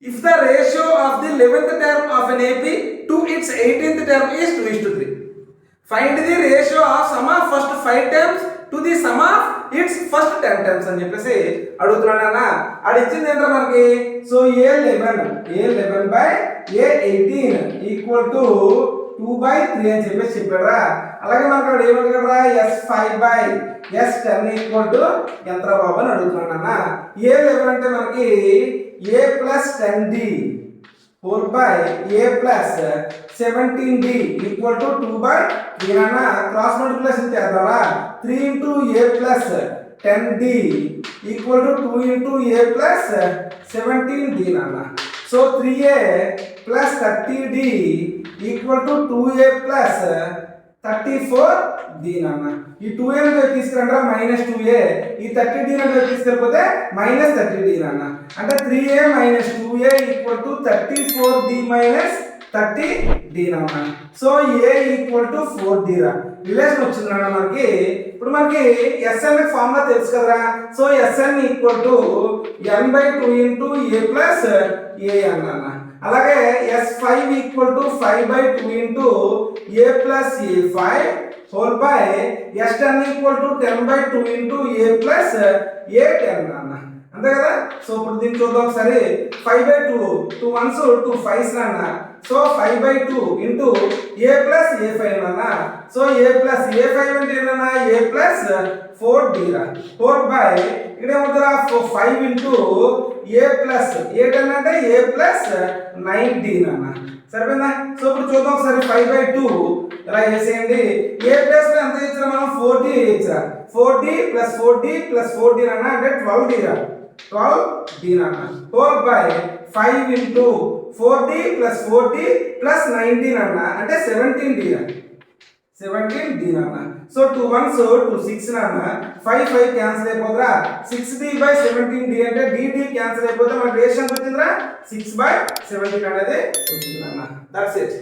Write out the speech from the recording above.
If the ratio of the 11th term of an AP to its 18th term is 2:3, find the ratio of sum of first 5 terms to the sum of its first 10 terms అని చెప్పేసి అడుగుతున్నాడన్న. అది ఇచ్చింది ఏంటో మనకి. So a11 by a18 equal to 2/3 అని చెప్పేసి చెప్పారా. అలాగే మనకు అక్కడ ఏమడిగారా, s5 by s10 equal to ఎంత బాబు అని అడుగుతున్నాడన్న. a11 అంటే మనకి a plus 10d whole by a plus 17d equal to 2/3 అన్న. క్రాస్ మల్టిప్లికేషన్ చేద్దామా. 3 into a plus 10d equal to 2 into a plus 17d అన్న. So 3a plus 30d equal to 2a plus 34d అన్న. ఈ 2a తీసుకురండి -2a, ఈ 30d తీసుకెళ్ళిపోతే -30d అన్న. అంటే 3a minus 2a equal to 34d minus 30d అన్న. So a equal to 4d రా. Relation వచ్చిందన్న మనకి. ఇప్పుడు మనకి SN ఫార్ములా తెలుసు కదరా. So SN equal to n/2 into a plus a అన్న. అలాగే s5 equal to 5/2 into a plus a5 whole by s10 equal to 10/2 into a plus a10 అన్న. అంతే కదా. సో ఇప్పుడు దీన్ని చూద్దాం ఒకసారి. 5/2 2 1s 2 5s అన్న. So 5/2 into a plus a5 అన్న. సో a ప్లస్ a5 అంటే ఏంటన్నా, a ప్లస్ 4d రా. 4 బై ఇక్కడ ఏమవుతుందా 5 ఇంటూ a ప్లస్ a10 అంటే a ప్లస్ 9d అన్న. సరిపోయిందా. సో ఇప్పుడు చూద్దాం ఒకసారి. 5/2 ఇలా వేసేయండి. a ప్లస్ లో ఎంత ఇచ్చినా మనం 4d ఇచ్చిరా. 4d plus 4d plus 4d అన్న అంటే 12d రా. 12d అన్న. Whole by 5 into 4d plus 4d plus 19 అన్న అంటే 17d అన్న. 17d అన్న. సో 2 1s 2 6 అన్న. 5 5 క్యాన్సిల్ అయిపోతుందా. 6d బై 17d అంటే dd క్యాన్సిల్ అయిపోతే మనకి రేషియో వచ్చిందిరా 6/17 అనేది వచ్చింది అన్న. That's it.